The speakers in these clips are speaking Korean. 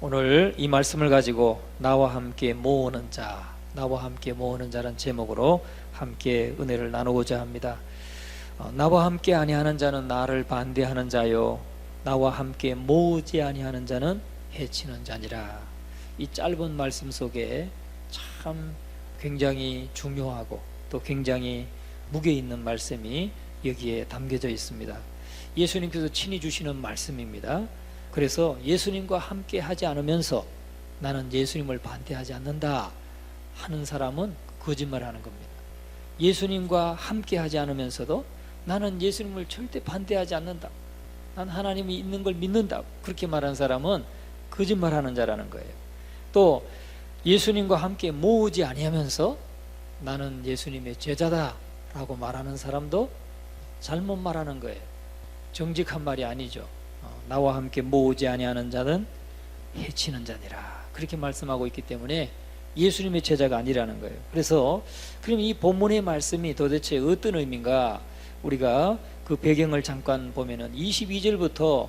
오늘 이 말씀을 가지고 나와 함께 모으는 자, 나와 함께 모으는 자란 제목으로 함께 은혜를 나누고자 합니다. 나와 함께 아니하는 자는 나를 반대하는 자요, 나와 함께 모으지 아니하는 자는 해치는 자니라. 이 짧은 말씀 속에 참 굉장히 중요하고 또 굉장히 무게 있는 말씀이 여기에 담겨져 있습니다. 예수님께서 친히 주시는 말씀입니다. 그래서 예수님과 함께 하지 않으면서 나는 예수님을 반대하지 않는다 하는 사람은 거짓말하는 겁니다. 예수님과 함께 하지 않으면서도 나는 예수님을 절대 반대하지 않는다, 난 하나님이 있는 걸 믿는다, 그렇게 말하는 사람은 거짓말하는 자라는 거예요. 또 예수님과 함께 모으지 아니하면서 나는 예수님의 제자다 라고 말하는 사람도 잘못 말하는 거예요. 정직한 말이 아니죠. 나와 함께 모으지 아니하는 자는 해치는 자니라, 그렇게 말씀하고 있기 때문에 예수님의 제자가 아니라는 거예요. 그래서 그럼 이 본문의 말씀이 도대체 어떤 의미인가, 우리가 그 배경을 잠깐 보면은 22절부터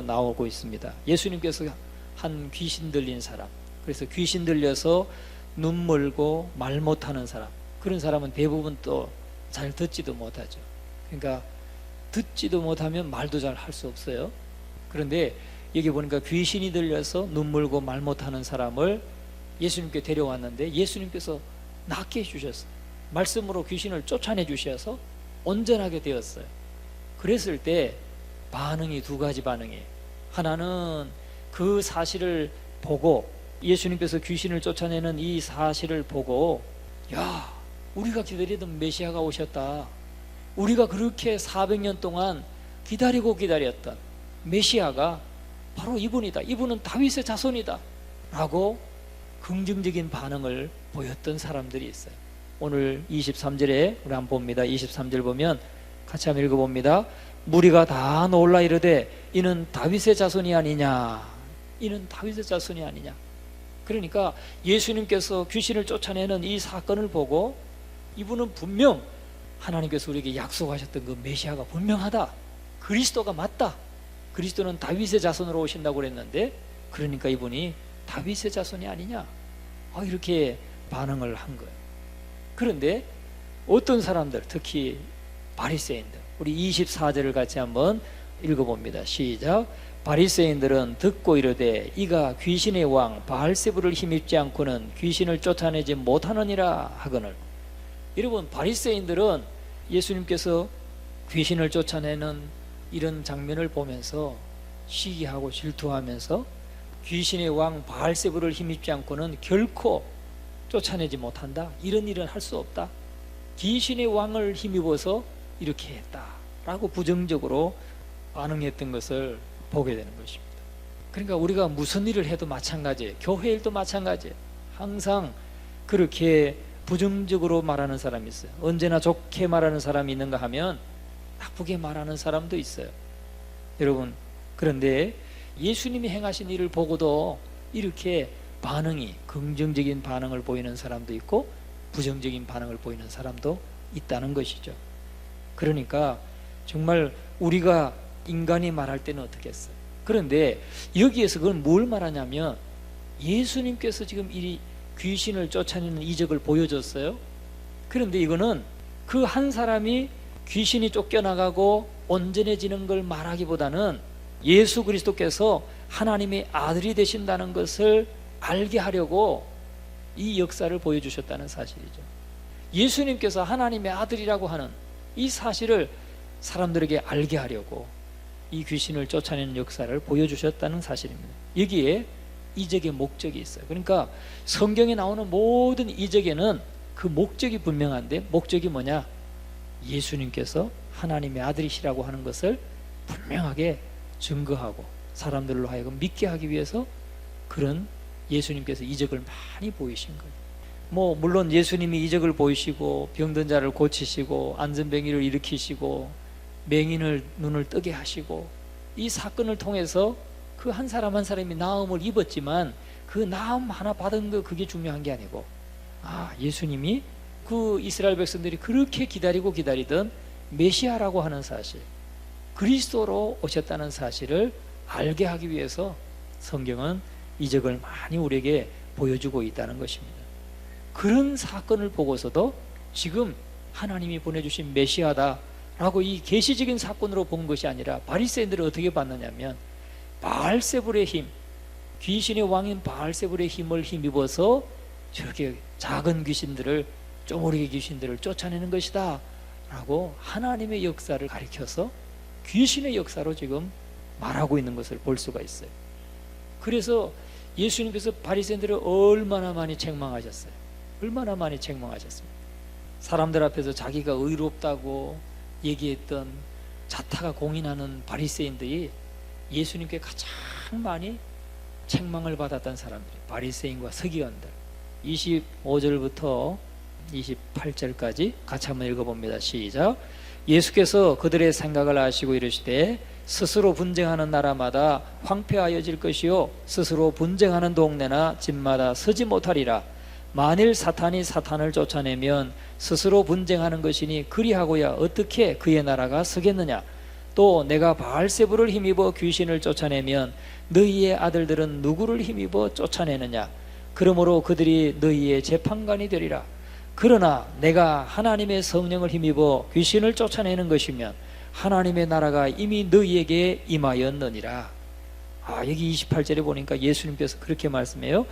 나오고 있습니다. 예수님께서 한 귀신 들린 사람, 그래서 귀신 들려서 눈 멀고 말 못하는 사람, 그런 사람은 대부분 또 잘 듣지도 못하죠. 그러니까 듣지도 못하면 말도 잘 할 수 없어요. 그런데 여기 보니까 귀신이 들려서 눈 멀고 말 못하는 사람을 예수님께 데려왔는데 예수님께서 낫게 해주셨어요. 말씀으로 귀신을 쫓아내 주셔서 온전하게 되었어요. 그랬을 때 반응이 두 가지 반응이에요. 하나는 그 사실을 보고, 예수님께서 귀신을 쫓아내는 이 사실을 보고, 야, 우리가 기다리던 메시아가 오셨다, 우리가 그렇게 400년 동안 기다렸던 메시아가 바로 이분이다, 이분은 다윗의 자손이다 라고 긍정적인 반응을 보였던 사람들이 있어요. 오늘 23절에 우리 한번 봅니다. 23절 보면 같이 한번 읽어봅니다. 무리가 다 놀라 이르되 이는 다윗의 자손이 아니냐, 이는 다윗의 자손이 아니냐. 그러니까 예수님께서 귀신을 쫓아내는 이 사건을 보고 이분은 분명 하나님께서 우리에게 약속하셨던 그 메시아가 분명하다, 그리스도가 맞다, 그리스도는 다윗의 자손으로 오신다고 그랬는데 그러니까 이분이 다윗의 자손이 아니냐, 이렇게 반응을 한 거예요. 그런데 어떤 사람들, 특히 바리새인들, 우리 24절을 같이 한번 읽어봅니다. 시작. 바리새인들은 듣고 이르되 이가 귀신의 왕 바알세불을 힘입지 않고는 귀신을 쫓아내지 못하느니라 하거늘. 여러분, 바리새인들은 예수님께서 귀신을 쫓아내는 이런 장면을 보면서 시기하고 질투하면서 귀신의 왕 바알세불을 힘입지 않고는 결코 쫓아내지 못한다, 이런 일은 할 수 없다, 귀신의 왕을 힘입어서 이렇게 했다 라고 부정적으로 반응했던 것을 보게 되는 것입니다. 그러니까 우리가 무슨 일을 해도 마찬가지예요. 교회 일도 마찬가지예요. 항상 그렇게 부정적으로 말하는 사람이 있어요. 언제나 좋게 말하는 사람이 있는가 하면 나쁘게 말하는 사람도 있어요. 여러분, 그런데 예수님이 행하신 일을 보고도 이렇게 반응이, 긍정적인 반응을 보이는 사람도 있고 부정적인 반응을 보이는 사람도 있다는 것이죠. 그러니까 정말 우리가 인간이 말할 때는 어떻게 했어요? 그런데 여기에서 그건 뭘 말하냐면 예수님께서 지금 이 귀신을 쫓아내는 이적을 보여줬어요. 그런데 이거는 그 한 사람이 귀신이 쫓겨나가고 온전해지는 걸 말하기보다는 예수 그리스도께서 하나님의 아들이 되신다는 것을 알게 하려고 이 역사를 보여주셨다는 사실이죠. 예수님께서 하나님의 아들이라고 하는 이 사실을 사람들에게 알게 하려고 이 귀신을 쫓아내는 역사를 보여주셨다는 사실입니다. 여기에 이적의 목적이 있어요. 그러니까 성경에 나오는 모든 이적에는 그 목적이 분명한데, 목적이 뭐냐? 예수님께서 하나님의 아들이시라고 하는 것을 분명하게 증거하고 사람들로 하여금 믿게 하기 위해서 그런 예수님께서 이적을 많이 보이신 거예요. 물론 예수님이 이적을 보이시고 병든 자를 고치시고 안전병이를 일으키시고 맹인을 눈을 뜨게 하시고 이 사건을 통해서 그 한 사람 한 사람이 나음을 입었지만 그 나음 하나 받은 거, 그게 중요한 게 아니고, 예수님이 그 이스라엘 백성들이 그렇게 기다리던 메시아라고 하는 사실, 그리스도로 오셨다는 사실을 알게 하기 위해서 성경은 이적을 많이 우리에게 보여주고 있다는 것입니다. 그런 사건을 보고서도 지금 하나님이 보내주신 메시아다라고 이 계시적인 사건으로 본 것이 아니라 바리새인들은 어떻게 봤느냐면 바알세불의 힘, 귀신의 왕인 바알세불의 힘을 힘입어서 저렇게 작은 귀신들을, 쪼무리기 귀신들을 쫓아내는 것이다 라고 하나님의 역사를 가리켜서 귀신의 역사로 지금 말하고 있는 것을 볼 수가 있어요. 그래서 예수님께서 바리새인들을 얼마나 많이 책망하셨어요. 얼마나 많이 책망하셨습니까? 사람들 앞에서 자기가 의롭다고 얘기했던 자타가 공인하는 바리새인들이 예수님께 가장 많이 책망을 받았던 사람들이 바리새인과 서기관들. 25절부터 28절까지 같이 한번 읽어봅니다. 시작. 예수께서 그들의 생각을 아시고 이르시되 스스로 분쟁하는 나라마다 황폐하여질 것이요 스스로 분쟁하는 동네나 집마다 서지 못하리라. 만일 사탄이 사탄을 쫓아내면 스스로 분쟁하는 것이니 그리하고야 어떻게 그의 나라가 서겠느냐. 또 내가 바알세불을 힘입어 귀신을 쫓아내면 너희의 아들들은 누구를 힘입어 쫓아내느냐. 그러므로 그들이 너희의 재판관이 되리라. 그러나 내가 하나님의 성령을 힘입어 귀신을 쫓아내는 것이면 하나님의 나라가 이미 너희에게 임하였느니라. 여기 28절에 보니까 예수님께서 그렇게 말씀해요.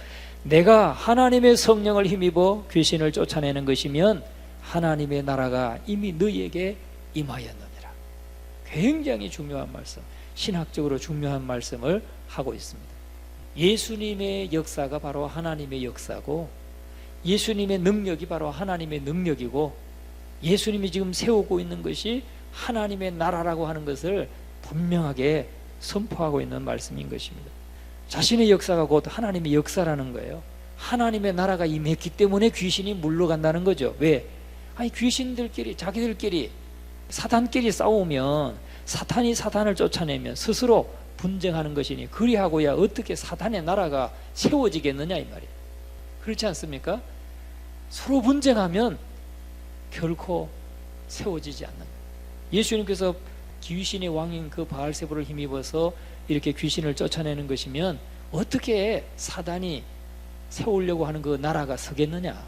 내가 하나님의 성령을 힘입어 귀신을 쫓아내는 것이면 하나님의 나라가 이미 너희에게 임하였느니라. 굉장히 중요한 말씀, 신학적으로 중요한 말씀을 하고 있습니다. 예수님의 역사가 바로 하나님의 역사고, 예수님의 능력이 바로 하나님의 능력이고, 예수님이 지금 세우고 있는 것이 하나님의 나라라고 하는 것을 분명하게 선포하고 있는 말씀인 것입니다. 자신의 역사가 곧 하나님의 역사라는 거예요. 하나님의 나라가 임했기 때문에 귀신이 물러간다는 거죠. 왜? 귀신들끼리, 자기들끼리, 사탄끼리 싸우면 사탄이 사탄을 쫓아내면 스스로 분쟁하는 것이니 그리하고야 어떻게 사탄의 나라가 세워지겠느냐 이 말이에요. 그렇지 않습니까? 서로 분쟁하면 결코 세워지지 않는 거예요. 예수님께서 귀신의 왕인 그 바알세불을 힘입어서 이렇게 귀신을 쫓아내는 것이면 어떻게 사단이 세우려고 하는 그 나라가 서겠느냐.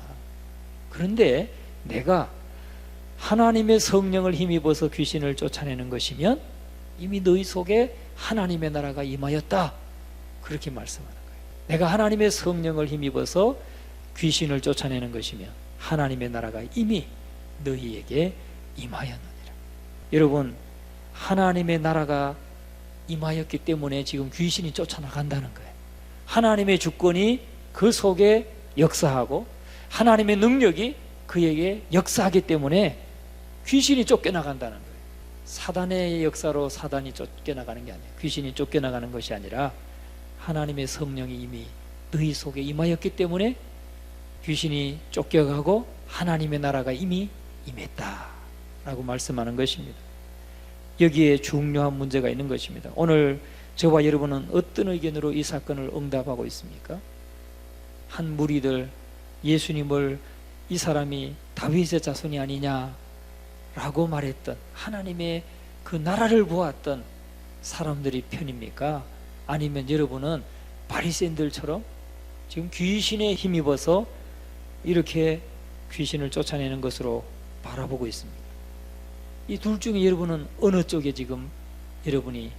그런데 내가 하나님의 성령을 힘입어서 귀신을 쫓아내는 것이면 이미 너희 속에 하나님의 나라가 임하였다. 그렇게 말씀하는 거예요. 내가 하나님의 성령을 힘입어서 귀신을 쫓아내는 것이면 하나님의 나라가 이미 너희에게 임하였느니라. 여러분, 하나님의 나라가 임하였기 때문에 지금 귀신이 쫓아나간다는 거예요. 하나님의 주권이 그 속에 역사하고 하나님의 능력이 그에게 역사하기 때문에 귀신이 쫓겨나간다는 거예요. 사단의 역사로 사단이 쫓겨나가는 게 아니에요. 귀신이 쫓겨나가는 것이 아니라 하나님의 성령이 이미 너희 속에 임하였기 때문에 귀신이 쫓겨가고 하나님의 나라가 이미 임했다라고 말씀하는 것입니다. 여기에 중요한 문제가 있는 것입니다. 오늘 저와 여러분은 어떤 의견으로 이 사건을 응답하고 있습니까? 한 무리들 예수님을 이 사람이 다윗의 자손이 아니냐라고 말했던 하나님의 그 나라를 보았던 사람들이 편입니까? 아니면 여러분은 바리새인들처럼 지금 귀신에 힘입어서 이렇게 귀신을 쫓아내는 것으로 바라보고 있습니다. 이 둘 중에 여러분은 어느 쪽에 지금 여러분이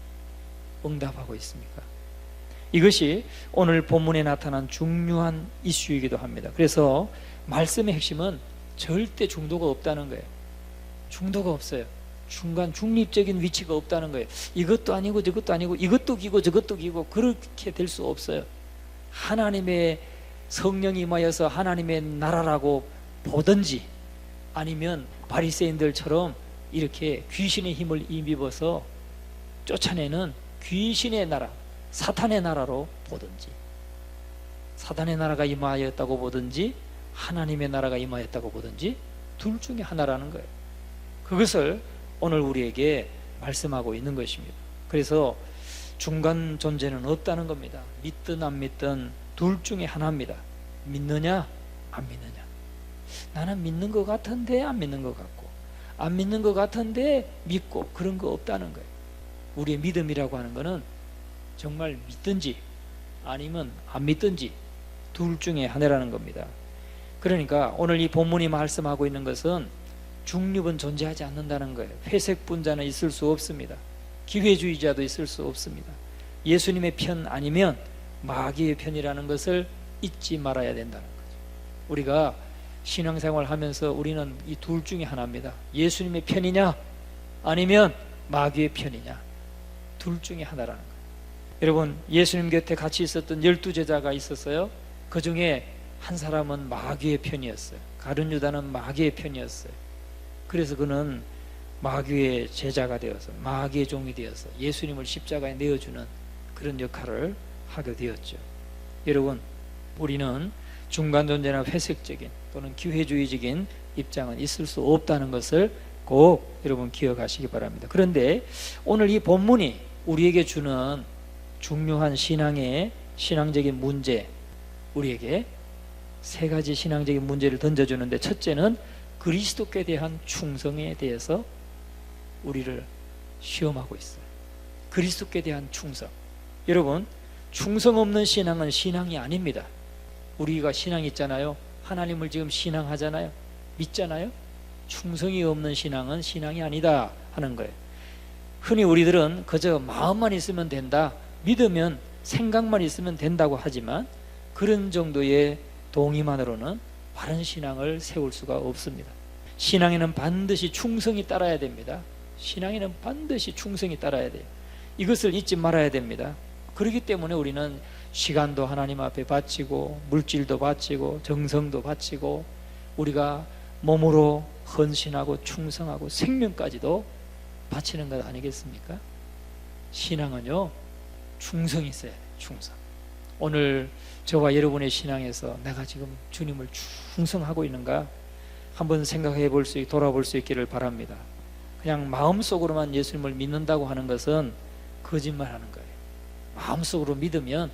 응답하고 있습니까? 이것이 오늘 본문에 나타난 중요한 이슈이기도 합니다. 그래서 말씀의 핵심은 절대 중도가 없다는 거예요. 중도가 없어요. 중간 중립적인 위치가 없다는 거예요. 이것도 아니고 저것도 아니고 이것도 기고 저것도 기고 그렇게 될 수 없어요. 하나님의 성령이 임하여서 하나님의 나라라고 보든지 아니면 바리새인들처럼 이렇게 귀신의 힘을 힘입어서 쫓아내는 귀신의 나라, 사탄의 나라로 보든지, 사탄의 나라가 임하였다고 보든지 하나님의 나라가 임하였다고 보든지 둘 중에 하나라는 거예요. 그것을 오늘 우리에게 말씀하고 있는 것입니다. 그래서 중간 존재는 없다는 겁니다. 믿든 안 믿든 둘 중에 하나입니다. 믿느냐 안 믿느냐. 나는 믿는 것 같은데 안 믿는 것 같고, 안 믿는 것 같은데 믿고, 그런 거 없다는 거예요. 우리의 믿음이라고 하는 거는 정말 믿든지 아니면 안 믿든지 둘 중에 하나라는 겁니다. 그러니까 오늘 이 본문이 말씀하고 있는 것은 중립은 존재하지 않는다는 거예요. 회색 분자는 있을 수 없습니다. 기회주의자도 있을 수 없습니다. 예수님의 편 아니면 마귀의 편이라는 것을 잊지 말아야 된다는 거죠. 우리가 신앙생활 하면서 우리는 이 둘 중에 하나입니다. 예수님의 편이냐 아니면 마귀의 편이냐, 둘 중에 하나라는 거예요. 여러분, 예수님 곁에 같이 있었던 12제자가 있었어요. 그 중에 한 사람은 마귀의 편이었어요. 가룟 유다는 마귀의 편이었어요. 그래서 그는 마귀의 제자가 되어서 마귀의 종이 되어서 예수님을 십자가에 내어주는 그런 역할을 하게 되었죠. 여러분, 우리는 중간 존재나 회색적인 또는 기회주의적인 입장은 있을 수 없다는 것을 꼭 여러분 기억하시기 바랍니다. 그런데 오늘 이 본문이 우리에게 주는 중요한 신앙적인 문제, 우리에게 세 가지 신앙적인 문제를 던져주는데, 첫째는 그리스도께 대한 충성에 대해서 우리를 시험하고 있어요. 그리스도께 대한 충성. 여러분, 충성 없는 신앙은 신앙이 아닙니다. 우리가 신앙 있잖아요. 하나님을 지금 신앙하잖아요. 믿잖아요. 충성이 없는 신앙은 신앙이 아니다 하는 거예요. 흔히 우리들은 그저 마음만 있으면 된다, 믿으면 생각만 있으면 된다고 하지만 그런 정도의 동의만으로는 바른 신앙을 세울 수가 없습니다. 신앙에는 반드시 충성이 따라야 됩니다. 신앙에는 반드시 충성이 따라야 돼요. 이것을 잊지 말아야 됩니다. 그렇기 때문에 우리는 시간도 하나님 앞에 바치고 물질도 바치고 정성도 바치고 우리가 몸으로 헌신하고 충성하고 생명까지도 바치는 것 아니겠습니까? 신앙은요, 충성이 있어야 돼요. 충성. 오늘 저와 여러분의 신앙에서 내가 지금 주님을 충성하고 있는가 한번 생각해 볼 수, 돌아볼 수 있기를 바랍니다. 그냥 마음속으로만 예수님을 믿는다고 하는 것은 거짓말하는 거예요. 마음속으로 믿으면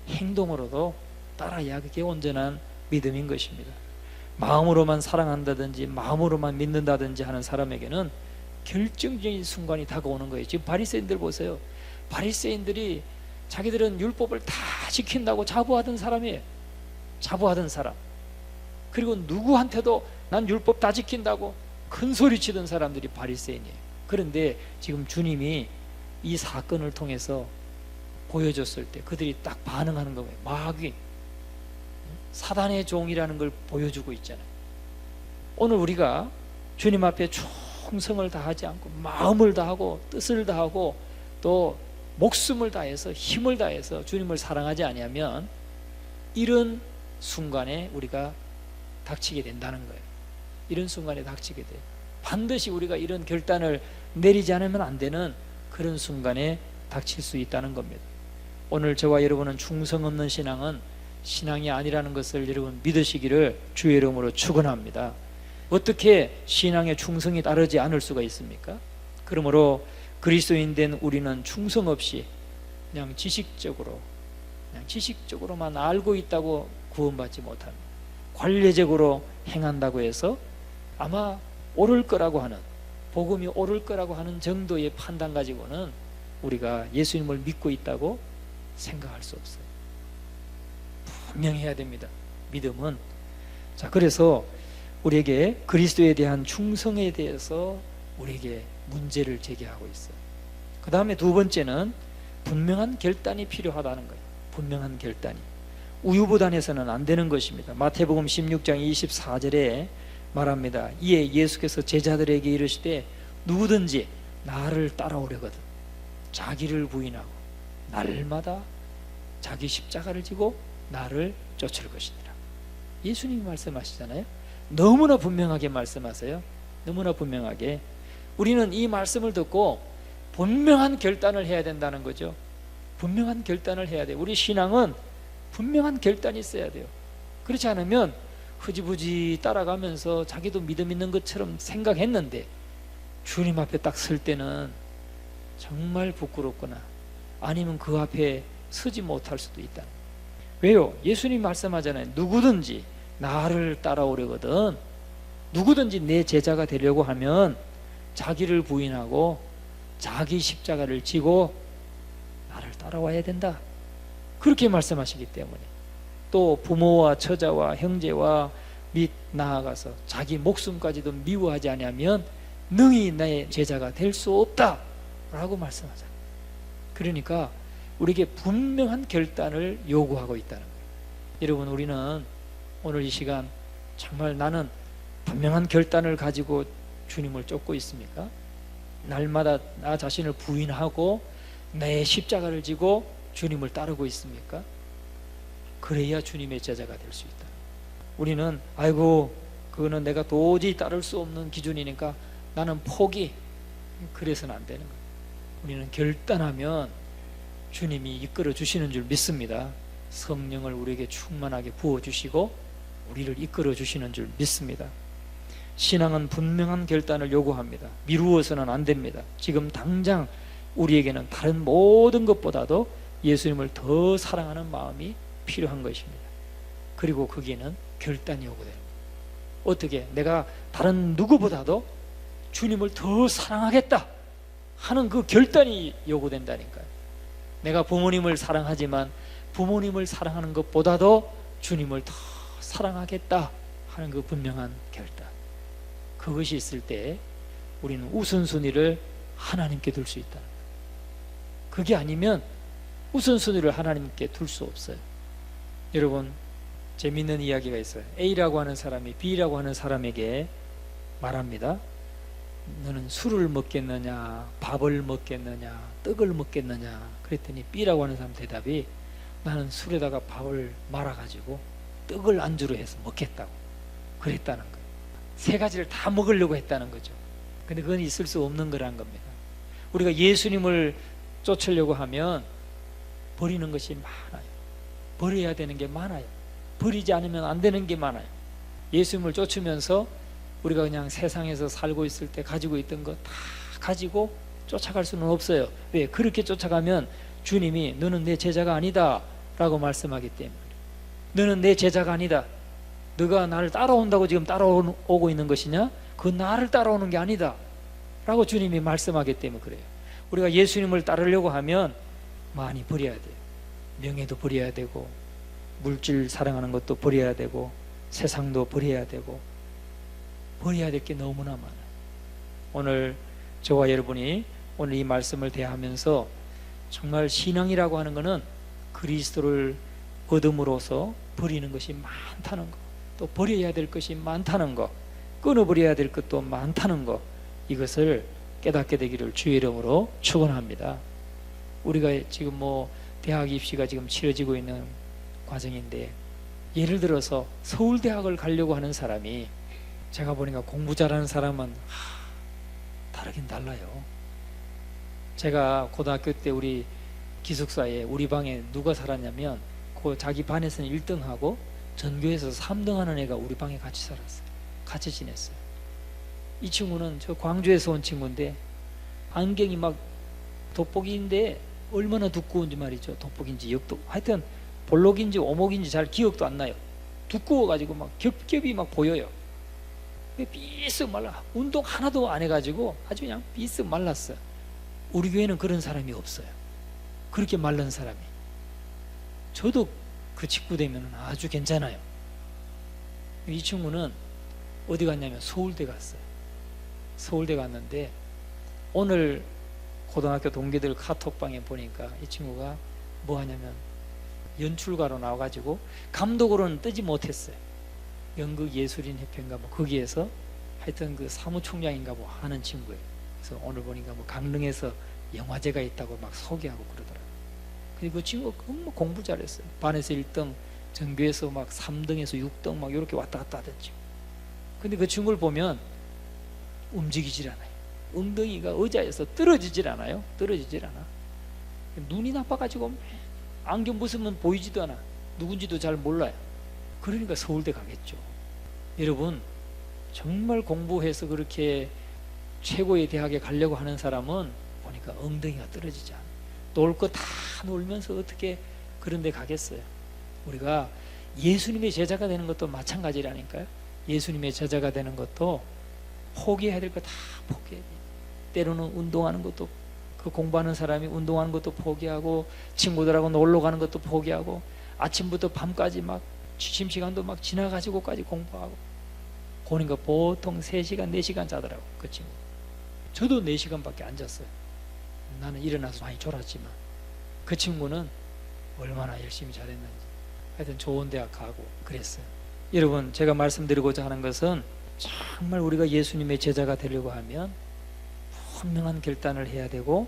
행동으로도 따라야 그게 온전한 믿음인 것입니다. 마음으로만 사랑한다든지 마음으로만 믿는다든지 하는 사람에게는 결정적인 순간이 다가오는 거예요. 지금 바리새인들 보세요. 바리새인들이 자기들은 율법을 다 지킨다고 자부하던 사람이에요. 자부하던 사람. 그리고 누구한테도 난 율법 다 지킨다고 큰 소리 치던 사람들이 바리새인이에요. 그런데 지금 주님이 이 사건을 통해서 보여줬을 때 그들이 딱 반응하는 거예요. 마귀, 사단의 종이라는 걸 보여주고 있잖아요. 오늘 우리가 주님 앞에 충성을 다하지 않고 마음을 다하고 뜻을 다하고 또 목숨을 다해서 힘을 다해서 주님을 사랑하지 아니하면 이런 순간에 우리가 닥치게 된다는 거예요. 이런 순간에 닥치게 돼요. 반드시 우리가 이런 결단을 내리지 않으면 안 되는 그런 순간에 닥칠 수 있다는 겁니다. 오늘 저와 여러분은 충성 없는 신앙은 신앙이 아니라는 것을 여러분 믿으시기를 주의 이름으로 축원합니다. 어떻게 신앙에 충성이 따르지 않을 수가 있습니까? 그러므로 그리스도인 된 우리는 충성 없이 그냥 지식적으로만 알고 있다고 구원받지 못합니다. 관례적으로 행한다고 해서 아마 옳을 거라고 하는, 복음이 옳을 거라고 하는 정도의 판단 가지고는 우리가 예수님을 믿고 있다고 생각할 수 없어요. 분명히 해야 됩니다. 믿음은. 자, 그래서 우리에게 그리스도에 대한 충성에 대해서 우리에게 문제를 제기하고 있어요. 그 다음에 두 번째는 분명한 결단이 필요하다는 거예요. 분명한 결단이. 우유부단해서는 안 되는 것입니다. 마태복음 16장 24절에 말합니다. 이에 예수께서 제자들에게 이르시되 누구든지 나를 따라오려거든 자기를 부인하고 날마다 자기 십자가를 지고 나를 쫓을 것이니라. 예수님이 말씀하시잖아요. 너무나 분명하게 말씀하세요. 너무나 분명하게. 우리는 이 말씀을 듣고 분명한 결단을 해야 된다는 거죠. 분명한 결단을 해야 돼요. 우리 신앙은 분명한 결단이 있어야 돼요. 그렇지 않으면 흐지부지 따라가면서 자기도 믿음 있는 것처럼 생각했는데 주님 앞에 딱 설 때는 정말 부끄럽거나 아니면 그 앞에 서지 못할 수도 있다. 왜요? 예수님이 말씀하잖아요. 누구든지 나를 따라오려거든, 누구든지 내 제자가 되려고 하면 자기를 부인하고 자기 십자가를 지고 나를 따라와야 된다. 그렇게 말씀하시기 때문에 또 부모와 처자와 형제와 및 나아가서 자기 목숨까지도 미워하지 아니하면 능히 내 제자가 될 수 없다 라고 말씀하잖아요. 그러니까 우리에게 분명한 결단을 요구하고 있다는 거예요. 여러분, 우리는 오늘 이 시간 정말 나는 분명한 결단을 가지고 주님을 쫓고 있습니까? 날마다 나 자신을 부인하고 내 십자가를 지고 주님을 따르고 있습니까? 그래야 주님의 제자가 될 수 있다. 우리는 아이고 그거는 내가 도저히 따를 수 없는 기준이니까 나는 포기, 그래서는 안 되는 거예요. 우리는 결단하면 주님이 이끌어 주시는 줄 믿습니다. 성령을 우리에게 충만하게 부어주시고 우리를 이끌어 주시는 줄 믿습니다. 신앙은 분명한 결단을 요구합니다. 미루어서는 안 됩니다. 지금 당장 우리에게는 다른 모든 것보다도 예수님을 더 사랑하는 마음이 필요한 것입니다. 그리고 거기에는 결단이 요구됩니다. 어떻게? 내가 다른 누구보다도 주님을 더 사랑하겠다 하는 그 결단이 요구된다니까요. 내가 부모님을 사랑하지만 부모님을 사랑하는 것보다도 주님을 더 사랑하겠다 하는 그 분명한 결단, 그것이 있을 때 우리는 우선순위를 하나님께 둘 수 있다는 거예요. 그게 아니면 우선순위를 하나님께 둘 수 없어요. 여러분, 재미있는 이야기가 있어요. A라고 하는 사람이 B라고 하는 사람에게 말합니다. 너는 술을 먹겠느냐, 밥을 먹겠느냐, 떡을 먹겠느냐. 그랬더니 B라고 하는 사람 대답이 나는 술에다가 밥을 말아가지고 떡을 안주로 해서 먹겠다고 그랬다는 거예요. 세 가지를 다 먹으려고 했다는 거죠. 근데 그건 있을 수 없는 거란 겁니다. 우리가 예수님을 쫓으려고 하면 버리는 것이 많아요. 버려야 되는 게 많아요. 버리지 않으면 안 되는 게 많아요. 예수님을 쫓으면서 우리가 그냥 세상에서 살고 있을 때 가지고 있던 거 다 가지고 쫓아갈 수는 없어요. 왜? 그렇게 쫓아가면 주님이 너는 내 제자가 아니다 라고 말씀하기 때문에. 너는 내 제자가 아니다. 너가 나를 따라온다고 지금 따라오고 있는 것이냐? 그 나를 따라오는 게 아니다 라고 주님이 말씀하기 때문에 그래요. 우리가 예수님을 따르려고 하면 많이 버려야 돼요. 명예도 버려야 되고, 물질 사랑하는 것도 버려야 되고, 세상도 버려야 되고, 버려야 될 게 너무나 많아요. 오늘 저와 여러분이 오늘 이 말씀을 대하면서 정말 신앙이라고 하는 것은 그리스도를 얻음으로써 버리는 것이 많다는 것, 또 버려야 될 것이 많다는 것, 끊어버려야 될 것도 많다는 것, 이것을 깨닫게 되기를 주의 이름으로 축원합니다. 우리가 지금 대학 입시가 지금 치러지고 있는 과정인데, 예를 들어서 서울대학을 가려고 하는 사람이, 제가 보니까 공부 잘하는 사람은 다르긴 달라요. 제가 고등학교 때 우리 기숙사에 우리 방에 누가 살았냐면 그 자기 반에서는 1등하고 전교에서 3등하는 애가 우리 방에 같이 살았어요. 같이 지냈어요. 이 친구는 저 광주에서 온 친구인데 안경이 막 돋보기인데 얼마나 두꺼운지 말이죠. 돋보기인지 역도 하여튼 볼록인지 오목인지 잘 기억도 안 나요. 두꺼워가지고 막 겹겹이 막 보여요. 삐쓱 말라. 운동 하나도 안 해가지고 아주 그냥 삐쓱 말랐어요. 우리 교회는 그런 사람이 없어요. 그렇게 마른 사람이. 저도 그 친구 되면 아주 괜찮아요. 이 친구는 어디 갔냐면 서울대 갔어요. 서울대 갔는데 오늘 고등학교 동기들 카톡방에 보니까 이 친구가 뭐 하냐면 연출가로 나와가지고 감독으로는 뜨지 못했어요. 연극예술인협회인가 거기에서 하여튼 그 사무총장인가 하는 친구예요. 그래서 오늘 보니까 강릉에서 영화제가 있다고 막 소개하고 그러더라고요. 그리고 그 친구가 공부 잘했어요. 반에서 1등, 전교에서 막 3등에서 6등 막 이렇게 왔다 갔다 하던지. 근데 그 친구를 보면 움직이질 않아요. 엉덩이가 의자에서 떨어지질 않아요. 떨어지질 않아. 눈이 나빠가지고 안경 벗으면 보이지도 않아. 누군지도 잘 몰라요. 그러니까 서울대 가겠죠. 여러분, 정말 공부해서 그렇게 최고의 대학에 가려고 하는 사람은 보니까 엉덩이가 떨어지지 않아. 놀 거 다 놀면서 어떻게 그런 데 가겠어요. 우리가 예수님의 제자가 되는 것도 마찬가지라니까요. 예수님의 제자가 되는 것도 포기해야 될 거 다 포기해야 돼요. 때로는 운동하는 것도 그 공부하는 사람이 운동하는 것도 포기하고 친구들하고 놀러 가는 것도 포기하고 아침부터 밤까지 막 취침시간도 막 지나가지고까지 공부하고 보니까 보통 3시간 4시간 자더라고. 그 친구. 저도 4시간밖에 안 잤어요. 나는 일어나서 많이 졸았지만 그 친구는 얼마나 열심히 잘했는지. 하여튼 좋은 대학 가고 그랬어요. 여러분, 제가 말씀드리고자 하는 것은 정말 우리가 예수님의 제자가 되려고 하면 분명한 결단을 해야 되고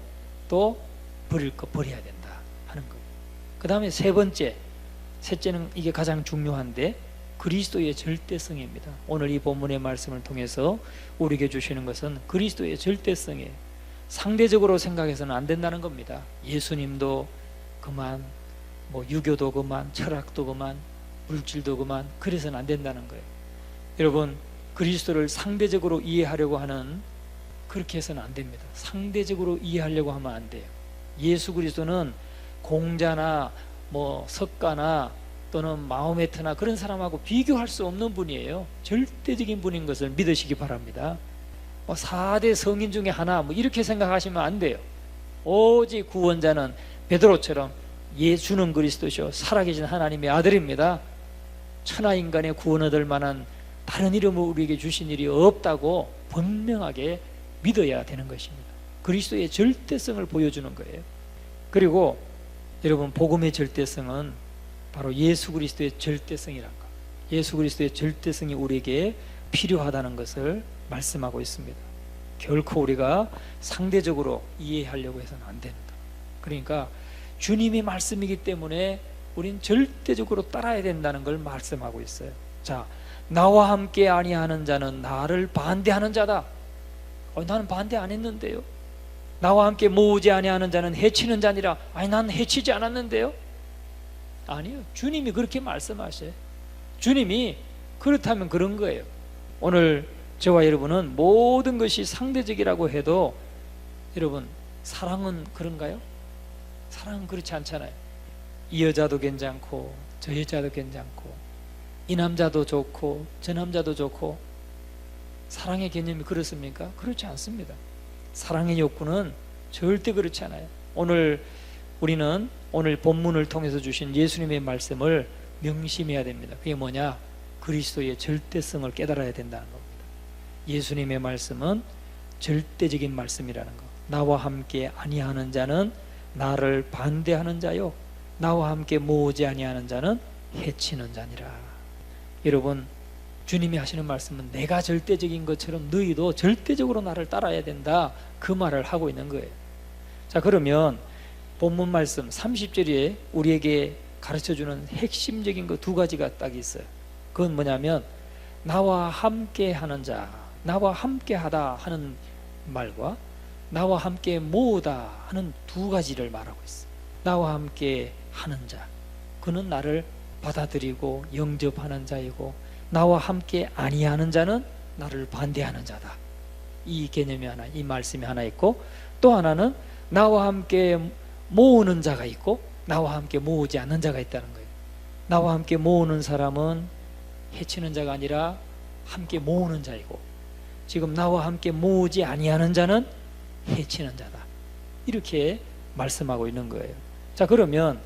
또 버릴 거 버려야 된다 하는 거예요. 그 다음에 셋째는 이게 가장 중요한데 그리스도의 절대성입니다. 오늘 이 본문의 말씀을 통해서 우리에게 주시는 것은 그리스도의 절대성이에요. 상대적으로 생각해서는 안 된다는 겁니다. 예수님도 그만, 유교도 그만, 철학도 그만, 물질도 그만, 그래서는 안 된다는 거예요. 여러분, 그리스도를 상대적으로 이해하려고 하는, 그렇게 해서는 안 됩니다. 상대적으로 이해하려고 하면 안 돼요. 예수 그리스도는 공자나 석가나 또는 마호메트나 그런 사람하고 비교할 수 없는 분이에요. 절대적인 분인 것을 믿으시기 바랍니다. 4대 성인 중에 하나 이렇게 생각하시면 안 돼요. 오직 구원자는 베드로처럼 예수는 그리스도시요 살아계신 하나님의 아들입니다. 천하인간의 구원 얻을 만한 다른 이름을 우리에게 주신 일이 없다고 분명하게 믿어야 되는 것입니다. 그리스도의 절대성을 보여주는 거예요. 그리고 여러분, 복음의 절대성은 바로 예수 그리스도의 절대성이란 것, 예수 그리스도의 절대성이 우리에게 필요하다는 것을 말씀하고 있습니다. 결코 우리가 상대적으로 이해하려고 해서는 안 된다. 그러니까 주님의 말씀이기 때문에 우린 절대적으로 따라야 된다는 걸 말씀하고 있어요. 자, 나와 함께 아니하는 자는 나를 반대하는 자다. 나는 반대 안 했는데요. 나와 함께 모으지 아니하는 자는 해치는 자니라. 난 해치지 않았는데요. 아니요, 주님이 그렇게 말씀하셔요. 주님이 그렇다면 그런 거예요. 오늘 저와 여러분은 모든 것이 상대적이라고 해도 여러분, 사랑은 그런가요? 사랑은 그렇지 않잖아요. 이 여자도 괜찮고 저 여자도 괜찮고 이 남자도 좋고 저 남자도 좋고, 사랑의 개념이 그렇습니까? 그렇지 않습니다. 사랑의 욕구는 절대 그렇지 않아요. 우리는 오늘 본문을 통해서 주신 예수님의 말씀을 명심해야 됩니다. 그게 뭐냐? 그리스도의 절대성을 깨달아야 된다는 겁니다. 예수님의 말씀은 절대적인 말씀이라는 것. 나와 함께 아니하는 자는 나를 반대하는 자요, 나와 함께 모으지 아니하는 자는 해치는 자니라. 여러분, 주님이 하시는 말씀은 내가 절대적인 것처럼 너희도 절대적으로 나를 따라야 된다, 그 말을 하고 있는 거예요. 자, 그러면 본문 말씀 30절에 우리에게 가르쳐주는 핵심적인 거 2가지가 딱 있어요. 그건 뭐냐면 나와 함께 하는 자, 나와 함께 하다 하는 말과 나와 함께 모으다 하는 2가지를 말하고 있어요. 나와 함께 하는 자, 그는 나를 받아들이고 영접하는 자이고, 나와 함께 아니하는 자는 나를 반대하는 자다. 이 개념이 하나, 이 말씀이 하나 있고, 또 하나는 나와 함께 모으는 자가 있고 나와 함께 모으지 않는 자가 있다는 거예요. 나와 함께 모으는 사람은 해치는 자가 아니라 함께 모으는 자이고, 지금 나와 함께 모으지 아니하는 자는 해치는 자다, 이렇게 말씀하고 있는 거예요. 자, 그러면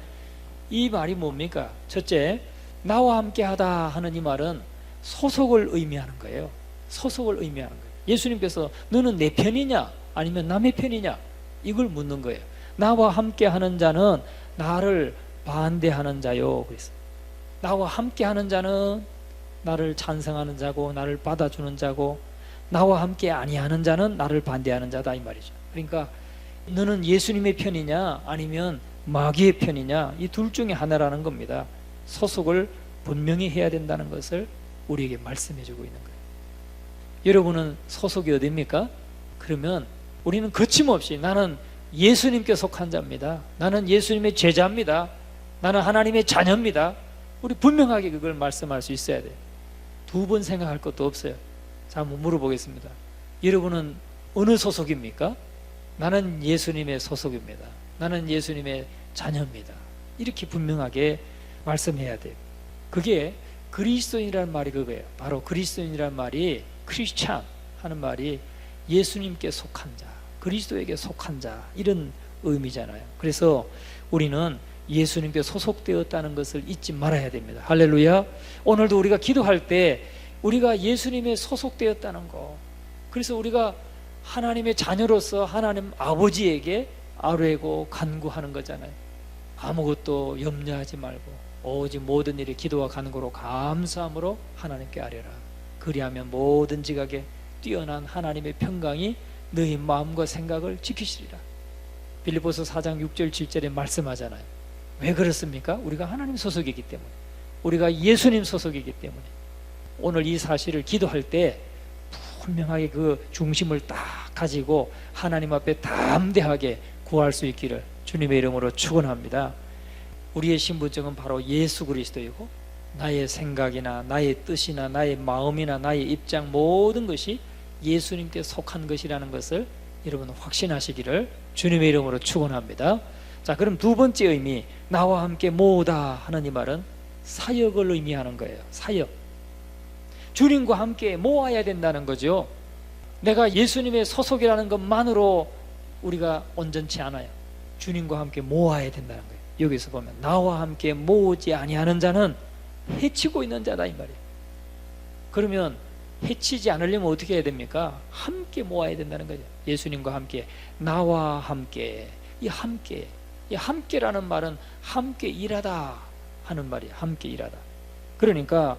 이 말이 뭡니까? 첫째, 나와 함께 하다 하는 이 말은 소속을 의미하는 거예요. 소속을 의미하는 거예요. 예수님께서 너는 내 편이냐 아니면 남의 편이냐, 이걸 묻는 거예요. 나와 함께 하는 자는 나를 반대하는 자요, 그랬어요. 나와 함께 하는 자는 나를 찬성하는 자고 나를 받아주는 자고, 나와 함께 아니하는 자는 나를 반대하는 자다, 이 말이죠. 그러니까 너는 예수님의 편이냐 아니면 마귀의 편이냐, 이 둘 중에 하나라는 겁니다. 소속을 분명히 해야 된다는 것을 우리에게 말씀해 주고 있는 거예요. 여러분은 소속이 어디입니까? 그러면 우리는 거침없이 나는 예수님께 속한 자입니다, 나는 예수님의 제자입니다, 나는 하나님의 자녀입니다, 우리 분명하게 그걸 말씀할 수 있어야 돼요. 2번 생각할 것도 없어요. 자, 한번 물어보겠습니다. 여러분은 어느 소속입니까? 나는 예수님의 소속입니다, 나는 예수님의 자녀입니다, 이렇게 분명하게 말씀해야 돼요. 그게 그리스도인이라는 말이 그거예요. 바로 그리스도인이라는 말이, 크리스찬 하는 말이 예수님께 속한 자, 그리스도에게 속한 자, 이런 의미잖아요. 그래서 우리는 예수님께 소속되었다는 것을 잊지 말아야 됩니다. 할렐루야. 오늘도 우리가 기도할 때 우리가 예수님에 소속되었다는 거, 그래서 우리가 하나님의 자녀로서 하나님 아버지에게 아뢰고 간구하는 거잖아요. 아무것도 염려하지 말고 오직 모든 일에 기도와 간구로 감사함으로 하나님께 아뢰라. 그리하면 모든 지각에 뛰어난 하나님의 평강이 너희 마음과 생각을 지키시리라. 빌립보서 4장 6절 7절에 말씀하잖아요. 왜 그렇습니까? 우리가 하나님 소속이기 때문에, 우리가 예수님 소속이기 때문에. 오늘 이 사실을 기도할 때 분명하게 그 중심을 딱 가지고 하나님 앞에 담대하게 구할 수 있기를 주님의 이름으로 축원합니다. 우리의 신분증은 바로 예수 그리스도이고, 나의 생각이나 나의 뜻이나 나의 마음이나 나의 입장, 모든 것이 예수님께 속한 것이라는 것을 여러분 확신하시기를 주님의 이름으로 축원합니다. 자, 그럼 두 번째 의미, 나와 함께 모으다 하는 이 말은 사역을 의미하는 거예요. 사역. 주님과 함께 모아야 된다는 거죠. 내가 예수님의 소속이라는 것만으로 우리가 온전치 않아요. 주님과 함께 모아야 된다는 거예요. 여기서 보면 나와 함께 모으지 아니하는 자는 해치고 있는 자다, 이 말이에요. 그러면 해치지 않으려면 어떻게 해야 됩니까? 함께 모아야 된다는 거죠. 예수님과 함께, 나와 함께. 이 함께라는 말은 함께 일하다 하는 말이에요. 함께 일하다. 그러니까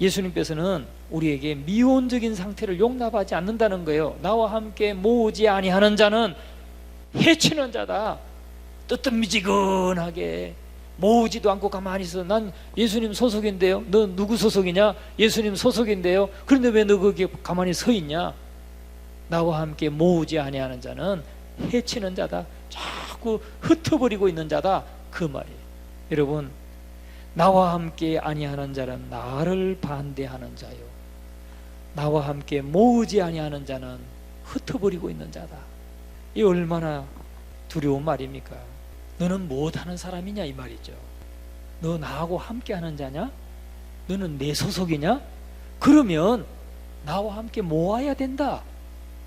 예수님께서는 우리에게 미온적인 상태를 용납하지 않는다는 거예요. 나와 함께 모으지 아니하는 자는 해치는 자다. 뜨뜻미지근하게 모으지도 않고 가만히 있어. 난 예수님 소속인데요. 너 누구 소속이냐? 예수님 소속인데요. 그런데 왜 너 거기에 가만히 서 있냐? 나와 함께 모으지 아니하는 자는 해치는 자다. 자꾸 흩어버리고 있는 자다, 그 말이에요. 여러분, 나와 함께 아니하는 자는 나를 반대하는 자요, 나와 함께 모으지 아니하는 자는 흩어버리고 있는 자다. 이 얼마나 두려운 말입니까? 너는 못하는 사람이냐, 이 말이죠. 너 나하고 함께하는 자냐? 너는 내 소속이냐? 그러면 나와 함께 모아야 된다,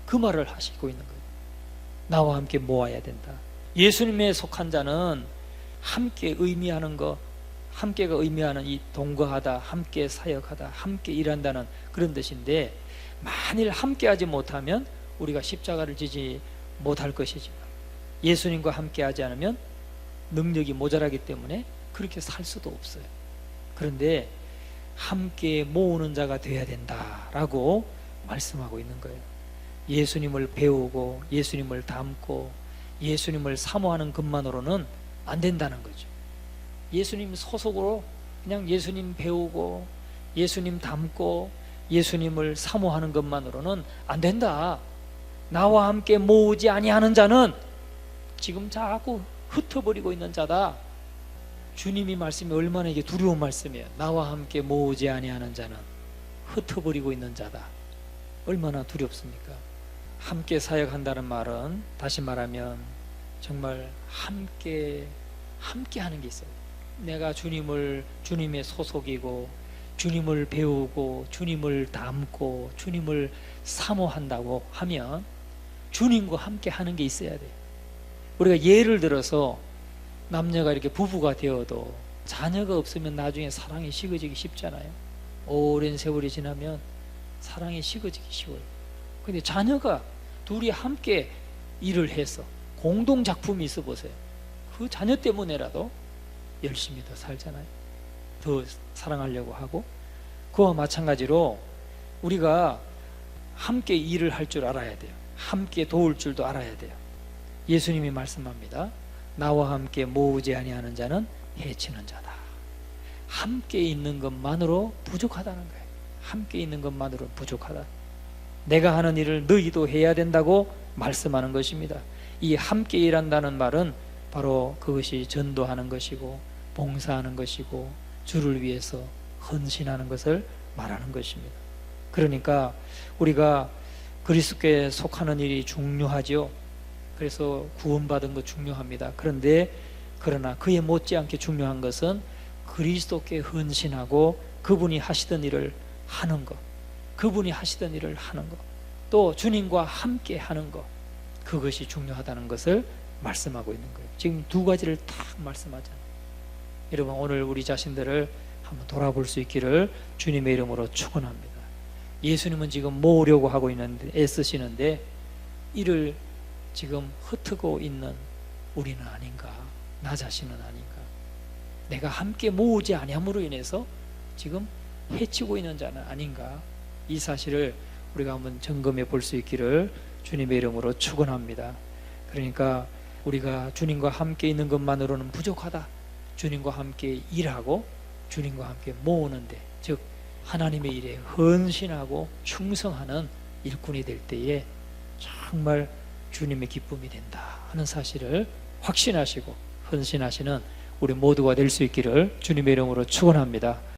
그 말을 하시고 있는 거예요. 나와 함께 모아야 된다. 예수님에 속한 자는 함께 의미하는 거, 함께가 의미하는 이 동거하다, 함께 사역하다, 함께 일한다는 그런 뜻인데, 만일 함께하지 못하면 우리가 십자가를 지지 못할 것이지만, 예수님과 함께하지 않으면 능력이 모자라기 때문에 그렇게 살 수도 없어요. 그런데 함께 모으는 자가 되어야 된다라고 말씀하고 있는 거예요. 예수님을 배우고 예수님을 닮고 예수님을 사모하는 것만으로는 안 된다는 거죠. 예수님 소속으로 그냥 예수님 배우고 예수님 닮고 예수님을 사모하는 것만으로는 안 된다. 나와 함께 모으지 아니하는 자는 지금 자꾸 흩어버리고 있는 자다. 주님이 말씀이 얼마나 이게 두려운 말씀이에요. 나와 함께 모으지 아니하는 자는 흩어버리고 있는 자다. 얼마나 두렵습니까? 함께 사역한다는 말은, 다시 말하면 정말 함께 하는 게 있어요. 내가 주님의 소속이고 주님을 배우고 주님을 닮고 주님을 사모한다고 하면 주님과 함께 하는 게 있어야 돼요. 우리가 예를 들어서 남녀가 이렇게 부부가 되어도 자녀가 없으면 나중에 사랑이 식어지기 쉽잖아요. 오랜 세월이 지나면 사랑이 식어지기 쉬워요. 근데 자녀가 둘이 함께 일을 해서 공동 작품이 있어 보세요. 그 자녀 때문에라도 열심히 더 살잖아요. 더 사랑하려고 하고. 그와 마찬가지로 우리가 함께 일을 할 줄 알아야 돼요. 함께 도울 줄도 알아야 돼요. 예수님이 말씀합니다. 나와 함께 모으지 아니하는 자는 해치는 자다. 함께 있는 것만으로 부족하다는 거예요. 함께 있는 것만으로 부족하다. 내가 하는 일을 너희도 해야 된다고 말씀하는 것입니다. 이 함께 일한다는 말은 바로 그것이 전도하는 것이고 봉사하는 것이고 주를 위해서 헌신하는 것을 말하는 것입니다. 그러니까 우리가 그리스도께 속하는 일이 중요하죠. 그래서 구원받은 것 중요합니다. 그러나 그에 못지않게 중요한 것은 그리스도께 헌신하고 그분이 하시던 일을 하는 것, 그분이 하시던 일을 하는 것, 또 주님과 함께 하는 것, 그것이 중요하다는 것을 말씀하고 있는 거예요. 지금 두 가지를 딱 말씀하잖아요. 여러분, 오늘 우리 자신들을 한번 돌아볼 수 있기를 주님의 이름으로 축원합니다. 예수님은 지금 모으려고 하고 있는데, 애쓰시는데 이를 지금 흩트고 있는 우리는 아닌가, 나 자신은 아닌가, 내가 함께 모으지 아니함으로 인해서 지금 해치고 있는 자는 아닌가, 이 사실을 우리가 한번 점검해 볼 수 있기를 주님의 이름으로 축원합니다. 그러니까 우리가 주님과 함께 있는 것만으로는 부족하다. 주님과 함께 일하고 주님과 함께 모으는데, 즉 하나님의 일에 헌신하고 충성하는 일꾼이 될 때에 정말 주님의 기쁨이 된다 하는 사실을 확신하시고 헌신하시는 우리 모두가 될 수 있기를 주님의 이름으로 축원합니다.